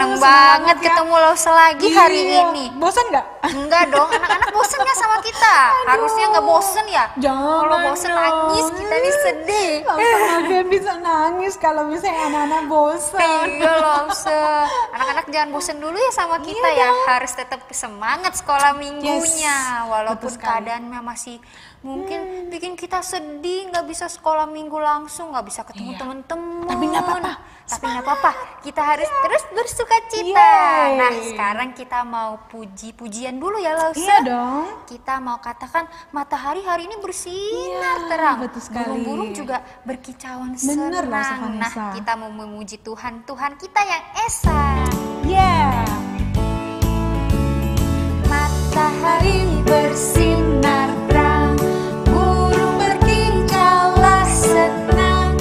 seneng banget ketemu Lause lagi hari ini. Bosan nggak? Enggak dong, anak-anak bosen nggak sama kita? Harusnya nggak bosen ya? Jangan Kalau bosen dong. nangis, kita nih sedih. Lause bisa nangis kalau misalnya anak-anak bosan. Iya Lause, anak-anak jangan bosen dulu ya sama kita ya. Harus tetap semangat sekolah minggunya. Walaupun betul sekali. keadaannya masih mungkin bikin kita sedih, nggak bisa sekolah minggu langsung, nggak bisa ketemu temen-temen. Tapi nggak apa-apa. Tapi nggak apa-apa, kita harus terus bersuka cita. Yeay. Nah sekarang kita mau puji-pujian dulu ya Lause. Iya dong. Kita mau katakan matahari hari ini bersinar terang. betul sekali. Burung-burung juga berkicauan Bener, Lause senang. Nah Vanessa. kita mau memuji Tuhan, Tuhan kita yang esa. Yeah. Matahari bersinar terang, burung berkicaulah senang,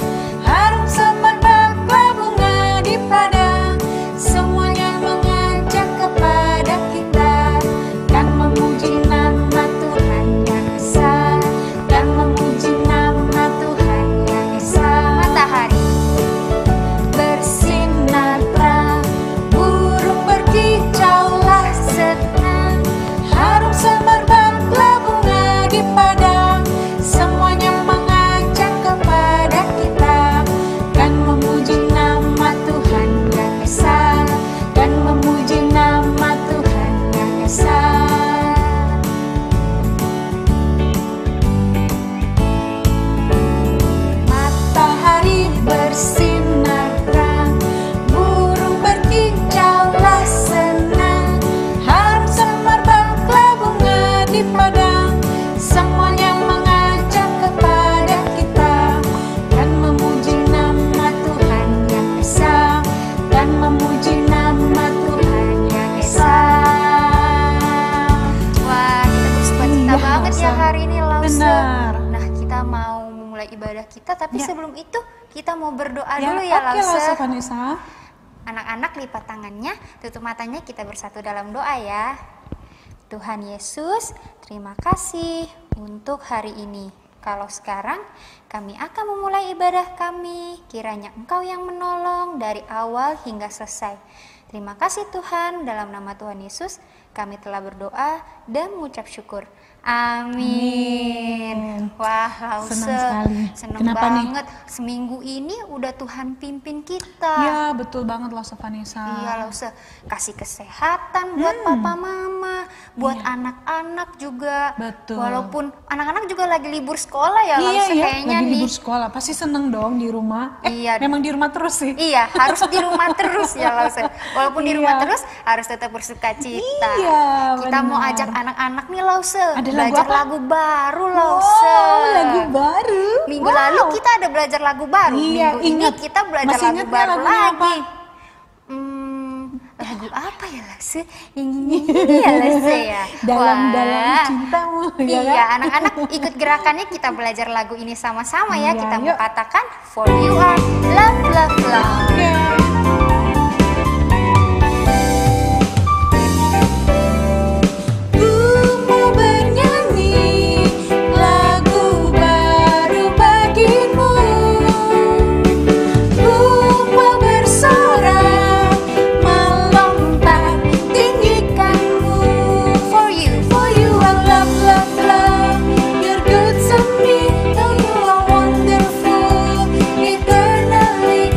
harum semerbak bunga di padang, semuanya mengajak kepada kita, kan memuji nama Tuhan yang esa, kan memuji nama Tuhan yang esa. Matahari bersinar terang, burung berkicaulah senang, harum semerbaklah bunga di padang, semuanya mengajak kepada kita, kan memuji nama Tuhan yang esa, kan memuji nama Tuhan yang esa. Matahari bersinar terang, burung berkicaulah senang, harum semerbaklah bunga di padang, semuanya mengajak kepada kita, kan memuji nama Tuhan yang esa, kan memuji nama Tuhan yang esa. Wah, kita bersuka cita Iya, banget ya Lause. hari ini Lause. Benar. Nah, kita mau memulai ibadah kita, tapi Ya. sebelum itu kita mau berdoa dulu ya Oke, Lause Lause. Vanessa. Anak-anak lipat tangannya, tutup matanya, kita bersatu dalam doa ya. Tuhan Yesus, terima kasih untuk hari ini. Kalau sekarang kami akan memulai ibadah kami, kiranya Engkau yang menolong dari awal hingga selesai. Terima kasih Tuhan, dalam nama Tuhan Yesus kami telah berdoa dan mengucap syukur. Amin. Wah, Lause, Senang sekali. seneng Kenapa nih? banget. Seminggu ini udah Tuhan pimpin kita. Ya, betul banget Lause Vanessa. Iya Lause, kasih kesehatan buat papa mama, buat anak-anak juga. Betul. Walaupun anak-anak juga lagi libur sekolah ya Iya, Lause iya, kayaknya lagi nih. libur sekolah. Pasti seneng dong di rumah. Iya. Memang di rumah terus sih. Iya, harus di rumah terus ya Lause. Walaupun di rumah Iya. terus harus tetap bersuka cita. Iya, Kita mau benar. ajak anak-anak nih Lause, Ada lagu belajar apa? lagu baru Lause. Wow, lagu baru. Minggu Wow. lalu kita ada belajar lagu baru. Iya, Minggu ini ingat. kita belajar Masih lagu ingat nggak baru lagunya lagi. apa? Lagu apa ya Lause? Yang ini ya Lause ya. Dalam-dalam Wah. cintamu. ya Iya, kan? anak-anak ikut gerakannya, kita belajar lagu ini sama-sama ya. Iya, Kita yuk. mau katakan For You Are Love Love Love. Oke. Ku mau bernyanyi lagu baru bagimu. Ku mau bersorak melompat tinggikanmu. For you I love love love. You're good to me, though you are wonderful. Eternally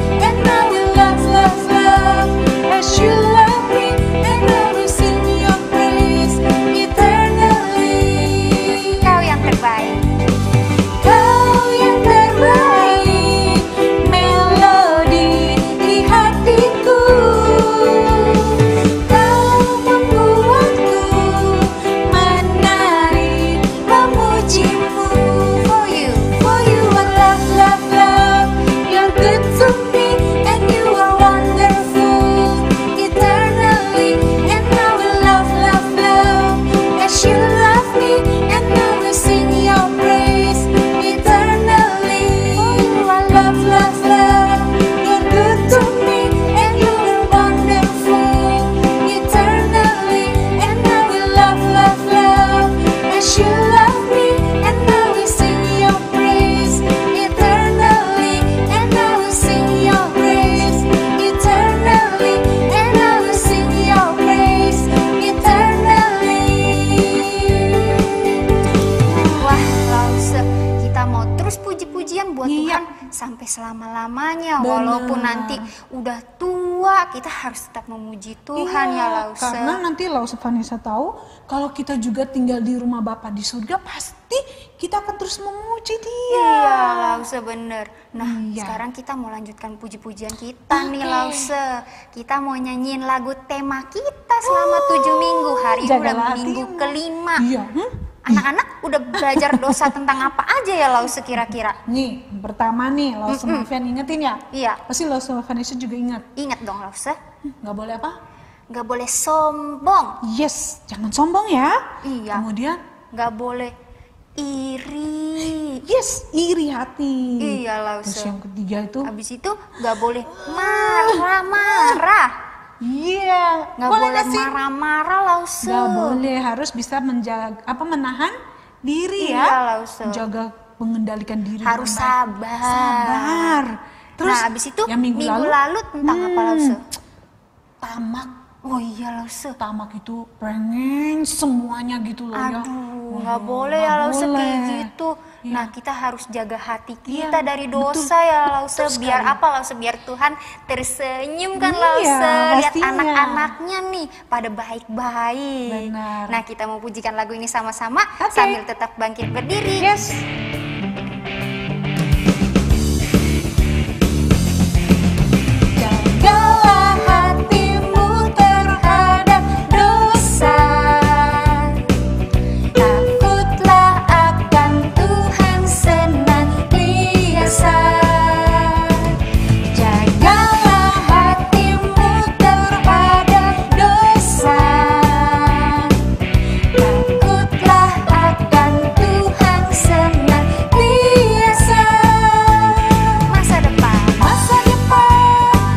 walaupun nanti udah tua, kita harus tetap memuji Tuhan ya Lause. Karena nanti Lause Vanessa tahu kalau kita juga tinggal di rumah Bapa di surga, pasti kita akan terus memuji Dia. Iya Lause, bener. Nah Iya. sekarang kita mau lanjutkan puji-pujian kita nih Lause. Kita mau nyanyiin lagu tema kita selama 7 minggu. Hari ini udah Jagalah minggu hatimu. kelima. Iya. Anak-anak udah belajar dosa tentang apa aja ya Lause kira-kira? Nih, pertama nih, Lause Mafian ingetin ya? Iya. Pasti Lause Vanessa juga ingat. Ingat dong Lause, Nggak boleh apa? nggak boleh sombong, Yes, jangan sombong ya. Iya. Kemudian, nggak boleh iri. yes, iri hati. Iya Terus Lause. yang ketiga itu, Habis itu nggak boleh marah-marah. iya, Nggak boleh boleh nggak sih? marah-marah Lause. Nggak boleh, harus bisa menahan diri Iya, ya. Lause. Jaga mengendalikan diri. Harus dengan baik. sabar. Sabar. Terus, Nah, habis itu yang minggu lalu, tentang apa Lause? tamak. Oh iya Lause. Tamak itu pengen semuanya gitu loh ya. Aduh, nggak Aduh, boleh ya nggak Lause kayak boleh. gitu. Iya. Nah, kita harus jaga hati Iya, kita dari dosa betul. ya Lause. Betul Biar sekali. apa Lause? Biar Tuhan tersenyum kan Iya, Lause. Lihat pastinya. anak-anaknya nih pada baik-baik. Benar. Nah, kita mau pujikan lagu ini sama-sama Oke. sambil tetap bangkit berdiri. Yes. Jagalah hatimu terhadap dosa. Takutlah akan Tuhan senantiasa. Jagalah hatimu terhadap dosa. Takutlah akan Tuhan senantiasa. Masa depan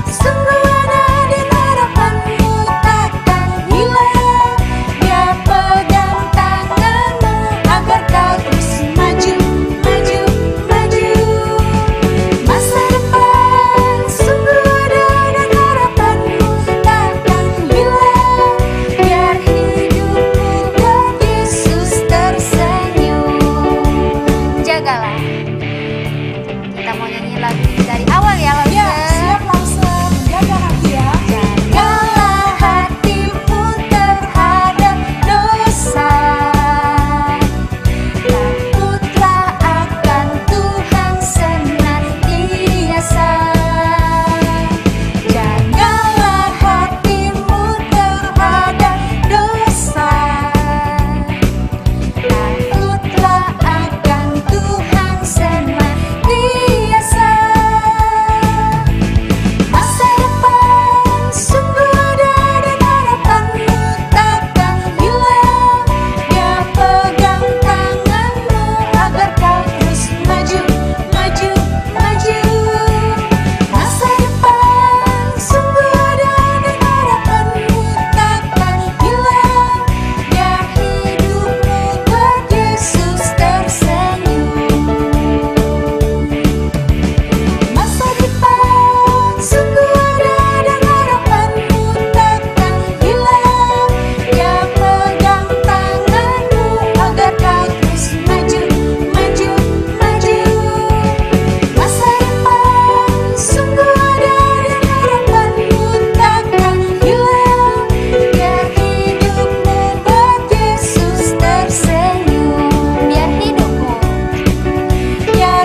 sungguh ada di harapanmu, takkan hilang. Dia pegang tanganmu agar kau terus maju, maju, maju. Masa depan sungguh ada dan harapanmu takkan hilang. Biar hidupmu buat Yesus tersenyum. Jagalah. Kita mau nyanyi lagu ini dari awal ya Lause. Ya, siap langsung. Jaga hati ya. Jagalah hatimu terhadap dosa. Takutlah akan Tuhan senantiasa. Jagalah hatimu terhadap dosa. Takutlah akan Tuhan senantiasa. Masa depan sungguh ada dan harapanmu takkan hilang. Dia pegang tanganmu agar kau terus maju, maju, maju. Masa depan sungguh ada dan harapanmu takkan hilang. Biar hidupmu buat Yesus tersenyum. Masa depan sungguh ada dan harapanmu takkan hilang. Dia pegang tanganmu agar kau terus maju, maju, maju. Masa depan sungguh ada dan harapanmu takkan hilang. Biar hidupmu buat Yesus tersenyum. Biar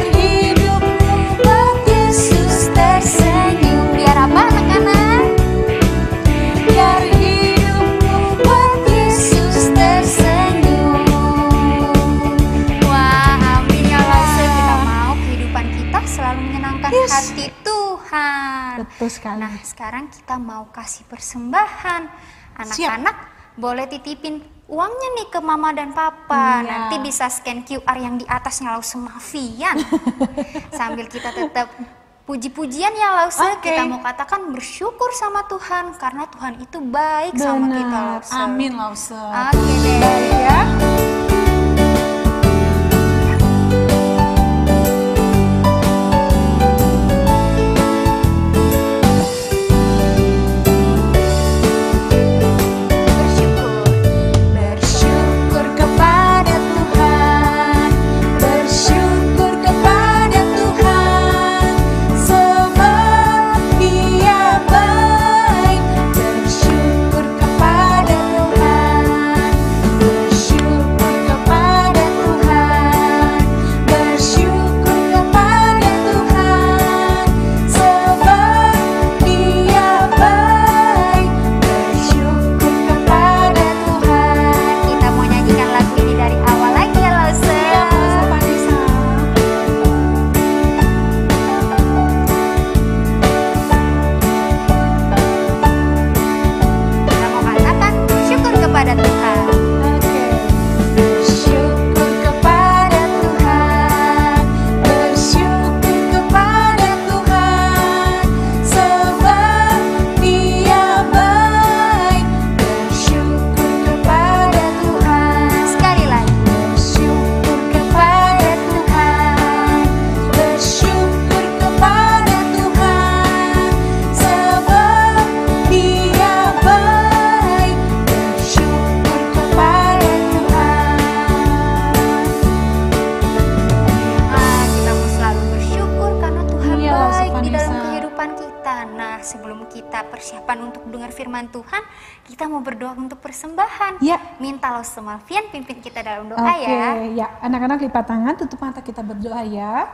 hidupmu buat Yesus tersenyum. Biar apa anak-anak? Biar hidupmu buat Yesus tersenyum. Wah, amin ya Lause. Kita mau kehidupan kita selalu menyenangkan Yes. hati Tuhan. Betul sekali. Nah, sekarang kita mau kasih persembahan. Anak-anak boleh titipin uangnya nih ke mama dan papa. Iya. Nanti bisa scan QR yang di atasnya Lause Mafian. Sambil kita tetap puji-pujian ya Lause. Oke. Kita mau katakan bersyukur sama Tuhan karena Tuhan itu baik sama kita Benar. Lause. Amin Lause. Oke deh. Baik ya. Bersyukur. Bersyukur kepada Tuhan. Bersyukur kepada Tuhan. Sebab persembahan. Nah, sebelum kita persiapan untuk dengar firman Tuhan, kita mau berdoa untuk persembahan. Ya. Minta Lause Malvian pimpin kita dalam doa Oke, ya. ya. Anak-anak lipat tangan, tutup mata, kita berdoa ya.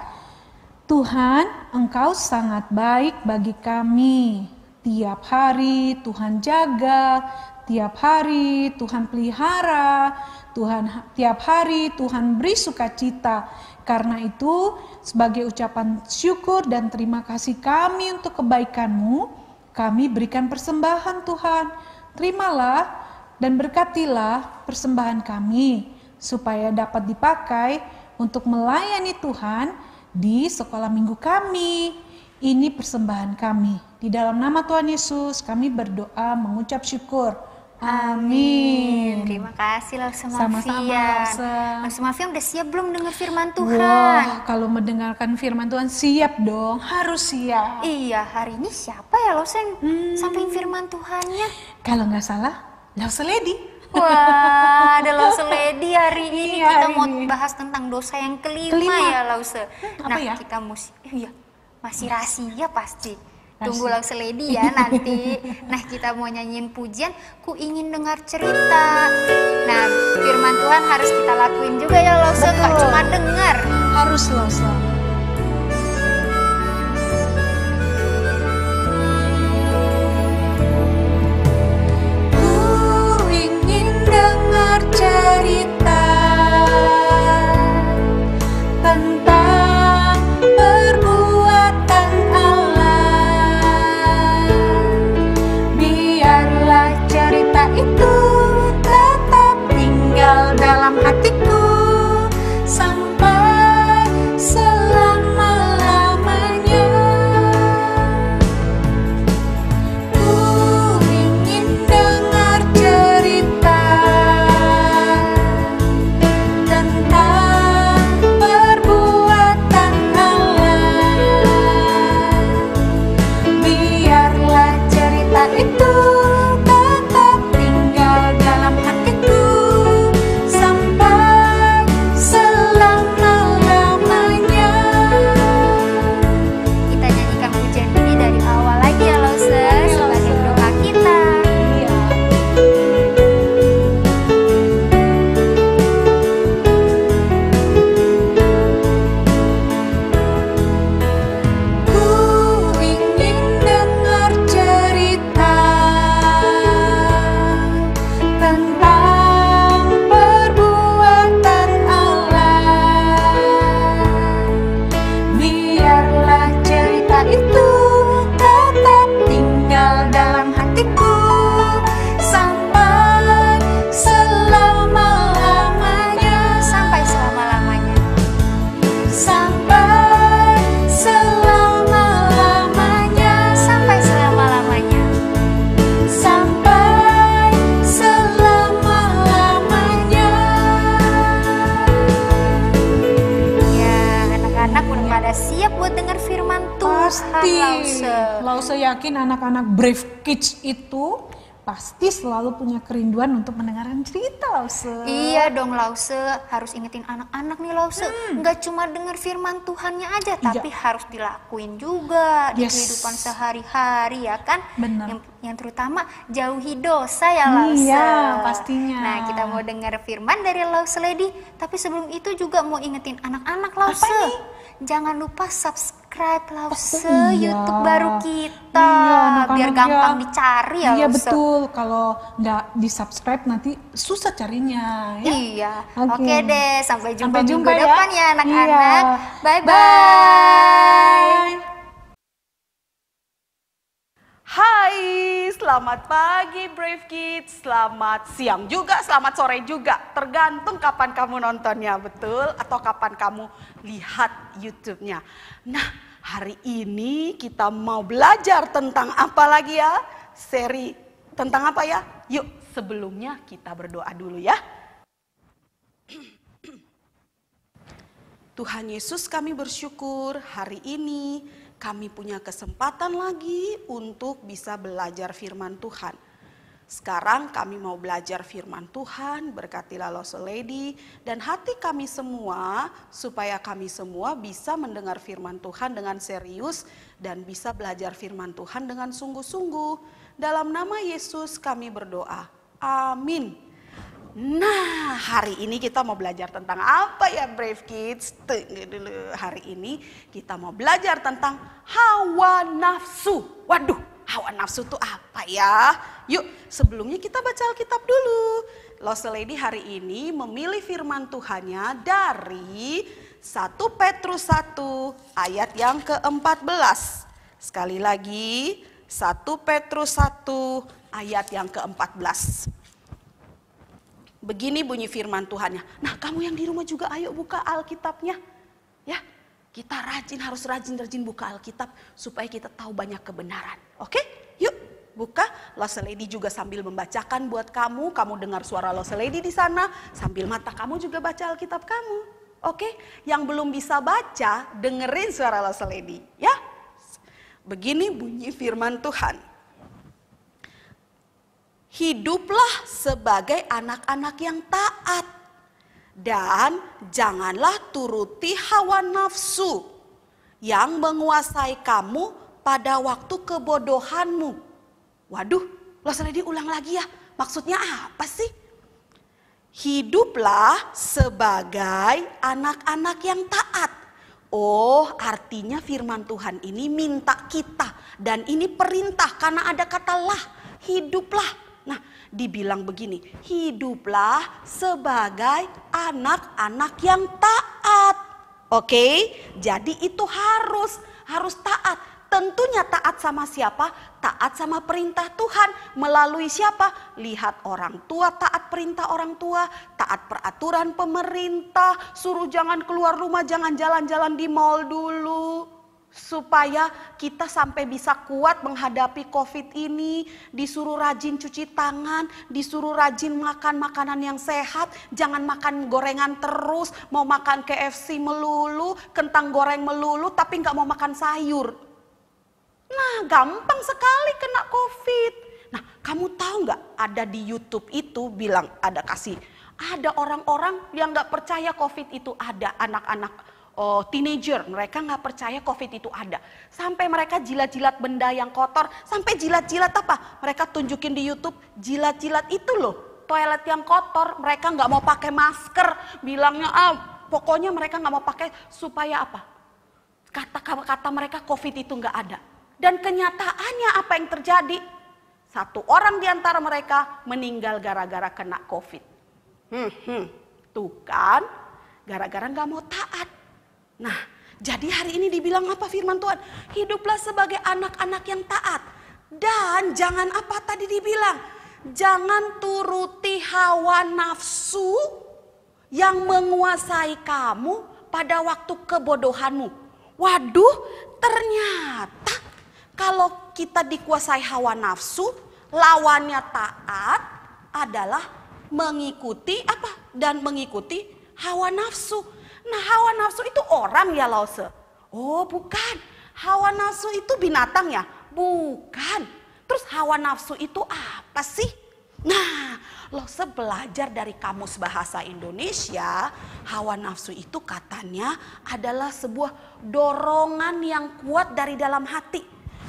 Tuhan, Engkau sangat baik bagi kami. Tiap hari Tuhan jaga, tiap hari Tuhan pelihara, tiap hari Tuhan beri sukacita. Karena itu, sebagai ucapan syukur dan terima kasih kami untuk kebaikan-Mu, kami berikan persembahan Tuhan. Terimalah dan berkatilah persembahan kami, supaya dapat dipakai untuk melayani Tuhan di sekolah minggu kami. Ini persembahan kami. Di dalam nama Tuhan Yesus kami berdoa mengucap syukur. Amin. Terima kasih Lause Sama-sama, Malvian. Lause. Lause Malvian udah siap belum dengar firman Tuhan? Wah, kalau mendengarkan firman Tuhan siap dong, harus siap. Iya, hari ini siapa ya Lause yang sampaikan firman Tuhannya? Kalau nggak salah, Lause Lady. Wah, ada Lause Lady hari ini. Iya, Kita hari mau ini. bahas tentang dosa yang kelima Kelima. ya Lause. Apa Nah, ya? kita masih rahasia pasti. Rahasia. Tunggu Lause Lady ya nanti. Nah, kita mau nyanyiin pujian, ku ingin dengar cerita. Nah, firman Tuhan harus kita lakuin juga ya Lause, nggak Betul. cuma dengar. Harus Lause. Ku ingin dengar cerita tentang perbuatan Allah. Biarlah cerita itu tetap tinggal dalam hatiku sampai selama-lamanya. Ku ingin dengar cerita tentang perbuatan Allah. Biarlah cerita itu tetap tinggal dalam hatiku sampai selama-lamanya. Kita nyanyikan pujian ini dari awal lagi ya Lause, sebagai doa kita. Iya. Ku ingin dengar cerita tentang perbuatan Allah. Biarlah cerita itu tetap tinggal dalam hatiku sampai selama-lamanya. Sampai selama-lamanya. Sampai selama-lamanya. Sampai selama-lamanya. Sampai selama-lamanya. Ya, anak-anak udah pada siap buat dengar firman Tuhan Pasti. Lause. Lause yakin anak-anak Brave Kids itu pasti selalu punya kerinduan untuk mendengarkan cerita Lause. Iya dong Lause, harus ingetin anak-anak nih Lause, nggak cuma dengar firman Tuhannya aja, tapi harus dilakuin juga di Yes. kehidupan sehari-hari ya kan. Benar. Yang terutama jauhi dosa ya Lause. Iya, pastinya. Nah, kita mau dengar firman dari Lause Lady, tapi sebelum itu juga mau ingetin anak-anak Lause. Apa nih? Jangan lupa subscribe Lause Oh, iya. YouTube baru kita, Iya, anak-anak biar gampang dicari ya Iya Lause. betul, kalau nggak di subscribe nanti susah carinya ya. Iya, Oke. oke deh. Sampai jumpa Sampai minggu jumpa ya. depan ya anak-anak. Iya. Bye-bye. Bye. Hai, selamat pagi Brave Kids, selamat siang juga, selamat sore juga. Tergantung kapan kamu nontonnya, betul? Atau kapan kamu lihat YouTube-nya. Nah, hari ini kita mau belajar tentang apa lagi ya? Seri tentang apa ya? Yuk, sebelumnya kita berdoa dulu ya. Tuhan Yesus, kami bersyukur hari ini kami punya kesempatan lagi untuk bisa belajar firman Tuhan. Sekarang kami mau belajar firman Tuhan, berkatilah Lost Lady dan hati kami semua, supaya kami semua bisa mendengar firman Tuhan dengan serius dan bisa belajar firman Tuhan dengan sungguh-sungguh. Dalam nama Yesus kami berdoa, amin. Nah, hari ini kita mau belajar tentang apa ya Brave Kids? Hari ini kita mau belajar tentang hawa nafsu. Waduh, hawa nafsu itu apa ya? Yuk, sebelumnya kita baca Alkitab dulu. Lost Lady hari ini memilih firman Tuhannya dari 1 Petrus 1 ayat yang ke-14. Sekali lagi, 1 Petrus 1 ayat yang ke-14. Begini bunyi firman Tuhannya. Nah, kamu yang di rumah juga ayo buka Alkitabnya. Ya, kita harus rajin buka Alkitab supaya kita tahu banyak kebenaran. Oke? Yuk, buka. Lost Lady juga sambil membacakan buat kamu. Kamu dengar suara Lost Lady di sana, sambil mata kamu juga baca Alkitab kamu. Oke? Yang belum bisa baca, dengerin suara Lost Lady, ya. Begini bunyi firman Tuhan. Hiduplah sebagai anak-anak yang taat dan janganlah turuti hawa nafsu yang menguasai kamu pada waktu kebodohanmu. Waduh, Lost Lady ulang lagi ya. Maksudnya apa sih? Hiduplah sebagai anak-anak yang taat. Oh, artinya firman Tuhan ini minta kita dan ini perintah karena ada kata lah, hiduplah. Nah, dibilang begini, hiduplah sebagai anak-anak yang taat. Oke, jadi itu harus taat. Tentunya taat sama siapa? Taat sama perintah Tuhan. Melalui siapa? Lihat orang tua, taat perintah orang tua, taat peraturan pemerintah, suruh jangan keluar rumah, jangan jalan-jalan di mall dulu. Supaya kita sampai bisa kuat menghadapi COVID ini, disuruh rajin cuci tangan, disuruh rajin makan makanan yang sehat, jangan makan gorengan terus, mau makan KFC melulu, kentang goreng melulu, tapi nggak mau makan sayur. Nah, gampang sekali kena COVID. Nah, kamu tahu nggak ada di YouTube itu bilang ada orang-orang yang nggak percaya COVID itu ada, anak-anak. Teenager, mereka nggak percaya COVID itu ada. Sampai mereka jilat-jilat benda yang kotor, sampai jilat-jilat apa? Mereka tunjukin di YouTube, jilat-jilat itu loh, toilet yang kotor. Mereka nggak mau pakai masker, bilangnya pokoknya mereka nggak mau pakai supaya apa? Kata mereka COVID itu nggak ada. Dan kenyataannya apa yang terjadi? Satu orang di antara mereka meninggal gara-gara kena COVID. Tuh kan, gara-gara nggak mau taat. Nah, jadi hari ini dibilang apa firman Tuhan? Hiduplah sebagai anak-anak yang taat. Dan jangan apa tadi dibilang? Jangan turuti hawa nafsu yang menguasai kamu pada waktu kebodohanmu. Waduh, ternyata kalau kita dikuasai hawa nafsu, lawannya taat adalah mengikuti apa? Dan mengikuti hawa nafsu. Nah, hawa nafsu itu orang ya Lause? Oh bukan, hawa nafsu itu binatang ya? Bukan. Terus hawa nafsu itu apa sih? Nah, Lause belajar dari Kamus Bahasa Indonesia, hawa nafsu itu katanya adalah sebuah dorongan yang kuat dari dalam hati.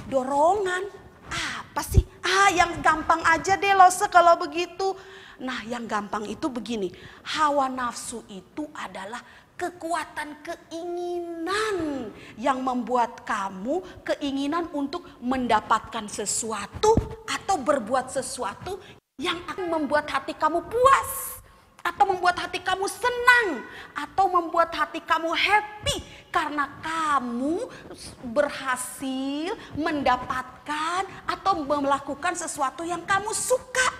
Dorongan apa sih? Yang gampang aja deh Lause kalau begitu. Nah, yang gampang itu begini, hawa nafsu itu adalah kekuatan keinginan yang membuat kamu keinginan untuk mendapatkan sesuatu atau berbuat sesuatu yang akan membuat hati kamu puas atau membuat hati kamu senang atau membuat hati kamu happy karena kamu berhasil mendapatkan atau melakukan sesuatu yang kamu suka,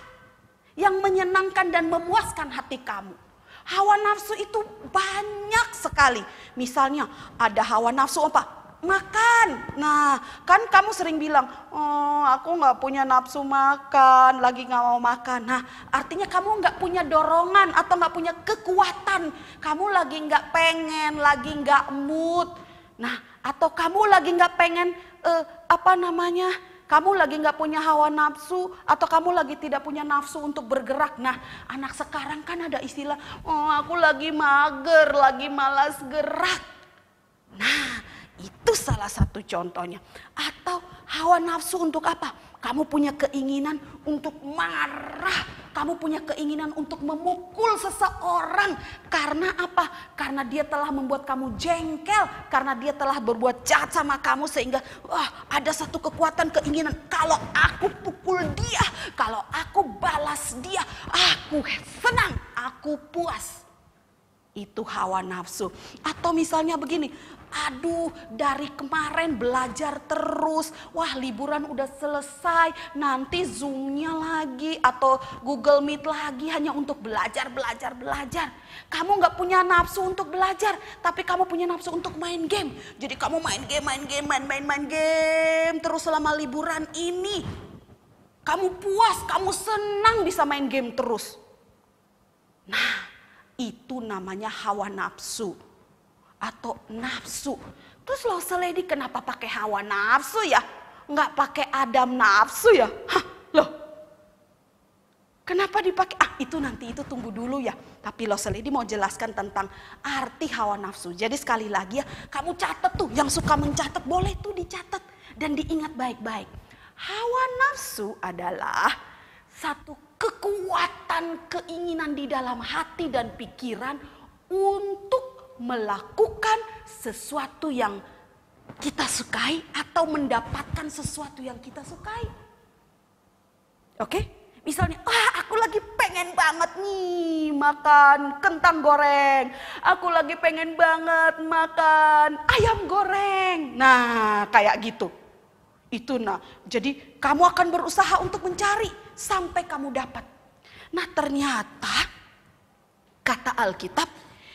yang menyenangkan dan memuaskan hati kamu. Hawa nafsu itu banyak sekali. Misalnya ada hawa nafsu apa? Makan. Nah, kan kamu sering bilang, aku gak punya nafsu makan, lagi gak mau makan. Nah, artinya kamu gak punya dorongan atau gak punya kekuatan. Kamu lagi gak pengen, lagi gak mood. Nah, atau kamu lagi gak pengen, kamu lagi nggak punya hawa nafsu, atau kamu lagi tidak punya nafsu untuk bergerak. Nah, anak sekarang kan ada istilah, oh aku lagi mager, lagi malas gerak. Nah, itu salah satu contohnya. Atau hawa nafsu untuk apa? Kamu punya keinginan untuk marah. Kamu punya keinginan untuk memukul seseorang. Karena apa? Karena dia telah membuat kamu jengkel. Karena dia telah berbuat jahat sama kamu. Sehingga ada satu kekuatan keinginan. Kalau aku pukul dia, kalau aku balas dia, aku senang, aku puas. Itu hawa nafsu. Atau misalnya begini, aduh dari kemarin belajar terus, wah liburan udah selesai, nanti Zoom-nya lagi atau Google Meet lagi hanya untuk belajar. Kamu gak punya nafsu untuk belajar, tapi kamu punya nafsu untuk main game. Jadi kamu main game terus selama liburan ini. Kamu puas, kamu senang bisa main game terus. Nah, itu namanya hawa nafsu atau nafsu. Terus Lost Lady kenapa pakai hawa nafsu ya? Nggak pakai Adam nafsu ya? Hah, loh. Kenapa dipakai? Itu nanti itu tunggu dulu ya. Tapi Lost Lady mau jelaskan tentang arti hawa nafsu. Jadi sekali lagi ya, kamu catat tuh, yang suka mencatat boleh tuh dicatat dan diingat baik-baik. Hawa nafsu adalah satu kekuatan keinginan di dalam hati dan pikiran untuk melakukan sesuatu yang kita sukai atau mendapatkan sesuatu yang kita sukai. Oke? Misalnya, aku lagi pengen banget nih makan kentang goreng. Aku lagi pengen banget makan ayam goreng. Nah, kayak gitu. Itu jadi kamu akan berusaha untuk mencari sampai kamu dapat. Nah ternyata kata Alkitab,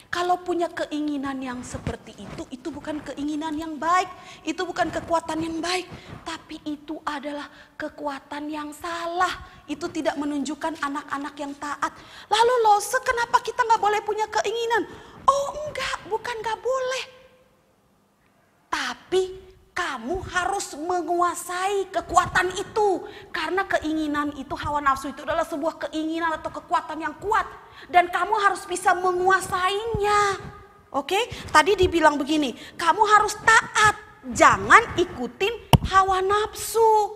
kalau punya keinginan yang seperti itu bukan keinginan yang baik. Itu bukan kekuatan yang baik. Tapi itu adalah kekuatan yang salah. Itu tidak menunjukkan anak-anak yang taat. Lalu kenapa kita gak boleh punya keinginan? Oh enggak, bukan gak boleh. Tapi kamu harus menguasai kekuatan itu. Karena keinginan itu, hawa nafsu itu adalah sebuah keinginan atau kekuatan yang kuat. Dan kamu harus bisa menguasainya. Oke? Tadi dibilang begini, kamu harus taat. Jangan ikutin hawa nafsu.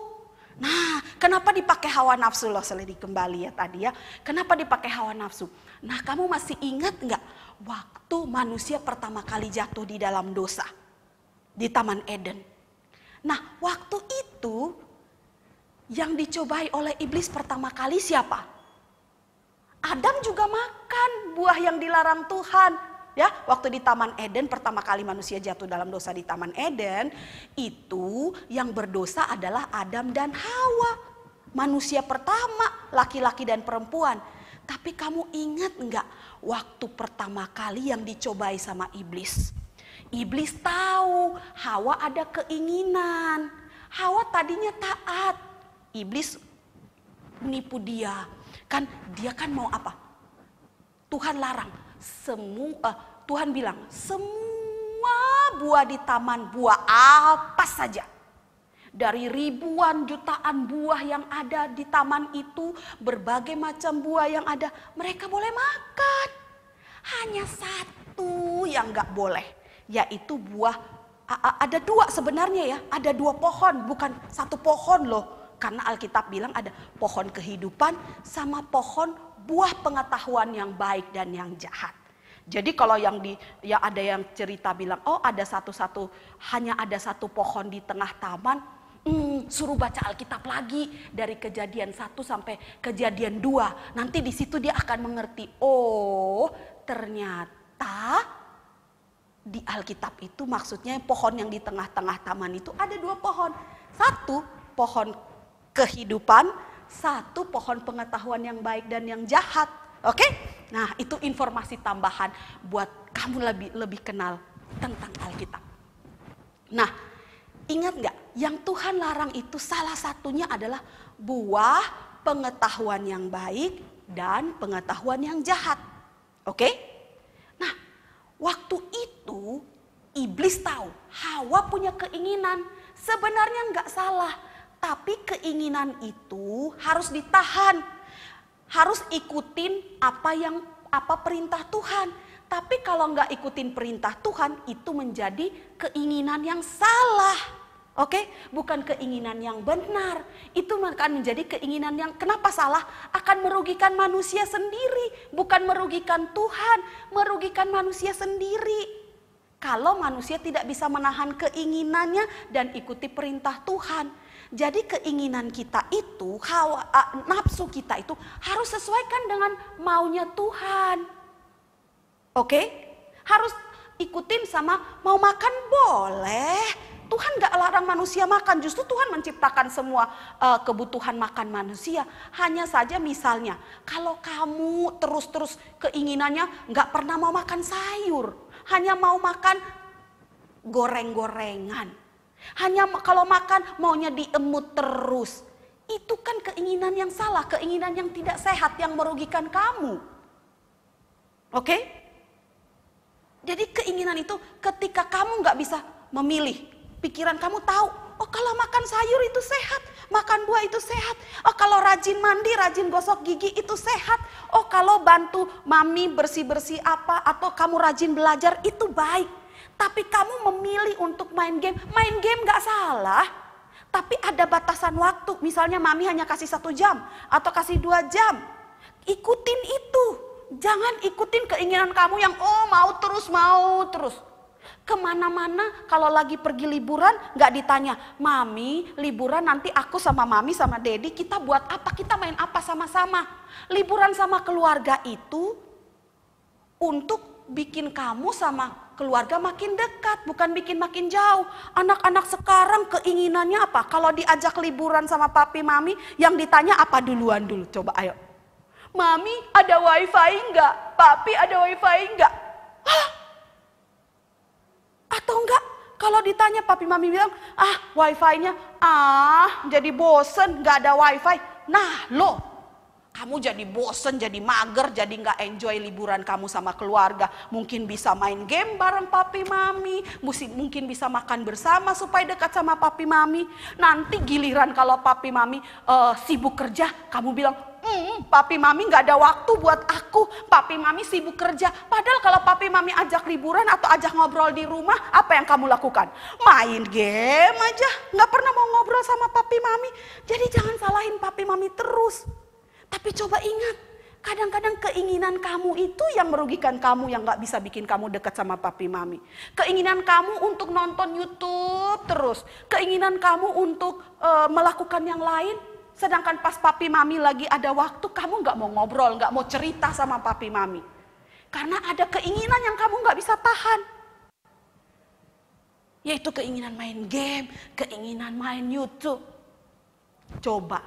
Nah, kenapa dipakai hawa nafsu? Loh, selidiki kembali ya tadi ya. Kenapa dipakai hawa nafsu? Nah, kamu masih ingat nggak waktu manusia pertama kali jatuh di dalam dosa? Di Taman Eden. Nah, waktu itu yang dicobai oleh iblis pertama kali siapa? Adam juga makan buah yang dilarang Tuhan. Ya, waktu di Taman Eden pertama kali manusia jatuh dalam dosa di Taman Eden, itu yang berdosa adalah Adam dan Hawa. Manusia pertama, laki-laki dan perempuan. Tapi kamu ingat enggak waktu pertama kali yang dicobai sama iblis? Iblis tahu Hawa ada keinginan. Hawa tadinya taat. Iblis menipu dia. Kan dia kan mau apa? Tuhan larang. Tuhan bilang semua buah di taman, buah apa saja. Dari ribuan jutaan buah yang ada di taman itu, berbagai macam buah yang ada, mereka boleh makan. Hanya satu yang gak boleh. Yaitu buah, ada dua sebenarnya ya, ada dua pohon, bukan satu pohon loh. Karena Alkitab bilang ada pohon kehidupan sama pohon buah pengetahuan yang baik dan yang jahat. Jadi kalau yang ada yang cerita bilang, ada hanya ada satu pohon di tengah taman, suruh baca Alkitab lagi dari Kejadian 1 sampai Kejadian 2. Nanti di situ dia akan mengerti, ternyata di Alkitab itu maksudnya pohon yang di tengah-tengah taman itu ada dua pohon. Satu pohon kehidupan, satu pohon pengetahuan yang baik dan yang jahat. Oke? Nah, itu informasi tambahan buat kamu lebih kenal tentang Alkitab. Nah, ingat gak? Yang Tuhan larang itu salah satunya adalah buah pengetahuan yang baik dan pengetahuan yang jahat. Oke? Waktu itu iblis tahu Hawa punya keinginan. Sebenarnya nggak salah. Tapi keinginan itu harus ditahan. Harus ikutin apa perintah Tuhan. Tapi kalau nggak ikutin perintah Tuhan, itu menjadi keinginan yang salah. Oke, bukan keinginan yang benar. Itu akan menjadi keinginan yang kenapa salah? Akan merugikan manusia sendiri, bukan merugikan Tuhan, merugikan manusia sendiri. Kalau manusia tidak bisa menahan keinginannya dan ikuti perintah Tuhan. Jadi keinginan kita itu, nafsu kita itu harus sesuaikan dengan maunya Tuhan. Oke, harus ikutin sama mau makan boleh. Tuhan gak larang manusia makan, justru Tuhan menciptakan semua kebutuhan makan manusia. Hanya saja misalnya, kalau kamu terus-terus keinginannya gak pernah mau makan sayur, hanya mau makan goreng-gorengan. Hanya kalau makan maunya diemut terus. Itu kan keinginan yang salah, keinginan yang tidak sehat, yang merugikan kamu. Oke? Jadi keinginan itu ketika kamu gak bisa memilih. Pikiran kamu tahu, oh kalau makan sayur itu sehat, makan buah itu sehat. Oh kalau rajin mandi, rajin gosok gigi itu sehat. Oh kalau bantu mami bersih-bersih apa, atau kamu rajin belajar itu baik. Tapi kamu memilih untuk main game gak salah. Tapi ada batasan waktu, misalnya mami hanya kasih 1 jam atau kasih 2 jam. Ikutin itu, jangan ikutin keinginan kamu yang mau terus. Kemana-mana kalau lagi pergi liburan gak ditanya, mami liburan nanti aku sama mami sama dedi kita buat apa, kita main apa sama-sama. Liburan sama keluarga itu untuk bikin kamu sama keluarga makin dekat, bukan bikin makin jauh. Anak-anak sekarang keinginannya apa? Kalau diajak liburan sama papi mami, yang ditanya apa duluan dulu? Coba ayo. Mami ada wifi enggak? Papi ada wifi enggak? Hah? Atau enggak, kalau ditanya papi mami bilang, wifi-nya, jadi bosen gak ada wifi. Nah lo, kamu jadi bosen, jadi mager, jadi gak enjoy liburan kamu sama keluarga. Mungkin bisa main game bareng papi mami, mungkin bisa makan bersama supaya dekat sama papi mami. Nanti giliran kalau papi mami sibuk kerja, kamu bilang, papi mami gak ada waktu buat aku, papi mami sibuk kerja. Padahal kalau papi mami ajak liburan atau ajak ngobrol di rumah, apa yang kamu lakukan? Main game aja, gak pernah mau ngobrol sama papi mami. Jadi jangan salahin papi mami terus. Tapi coba ingat, kadang-kadang keinginan kamu itu yang merugikan kamu, yang gak bisa bikin kamu dekat sama papi mami. Keinginan kamu untuk nonton YouTube terus, keinginan kamu untuk melakukan yang lain. Sedangkan pas papi mami lagi ada waktu, kamu gak mau ngobrol, gak mau cerita sama papi mami. Karena ada keinginan yang kamu gak bisa tahan. Yaitu keinginan main game, keinginan main YouTube. Coba,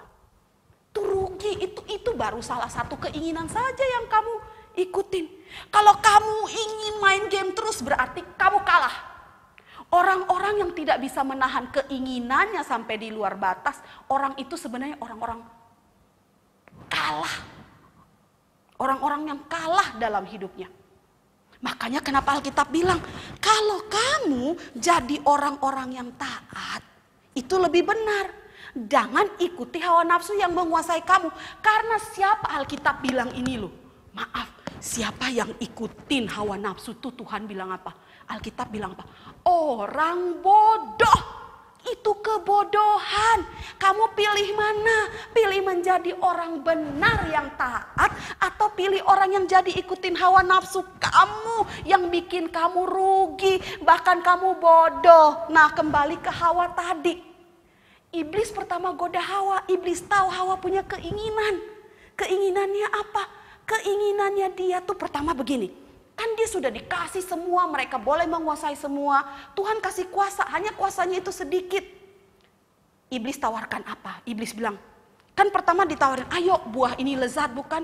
itu rugi, itu baru salah satu keinginan saja yang kamu ikutin. Kalau kamu ingin main game terus berarti kamu kalah. Orang-orang yang tidak bisa menahan keinginannya sampai di luar batas, orang itu sebenarnya orang-orang kalah. Orang-orang yang kalah dalam hidupnya. Makanya kenapa Alkitab bilang, kalau kamu jadi orang-orang yang taat, itu lebih benar. Jangan ikuti hawa nafsu yang menguasai kamu. Karena siapa Alkitab bilang ini loh, maaf, siapa yang ikutin hawa nafsu tuh Tuhan bilang apa? Alkitab bilang apa? Orang bodoh. Itu kebodohan. Kamu pilih mana? Pilih menjadi orang benar yang taat, atau pilih orang yang jadi ikutin hawa nafsu kamu yang bikin kamu rugi, bahkan kamu bodoh. Nah, kembali ke Hawa tadi. Iblis pertama goda Hawa. Iblis tahu Hawa punya keinginan. Keinginannya apa? Keinginannya dia tuh pertama begini. Kan dia sudah dikasih semua, mereka boleh menguasai semua. Tuhan kasih kuasa, hanya kuasanya itu sedikit. Iblis tawarkan apa? Iblis bilang, kan pertama ditawarin, ayo buah ini lezat bukan?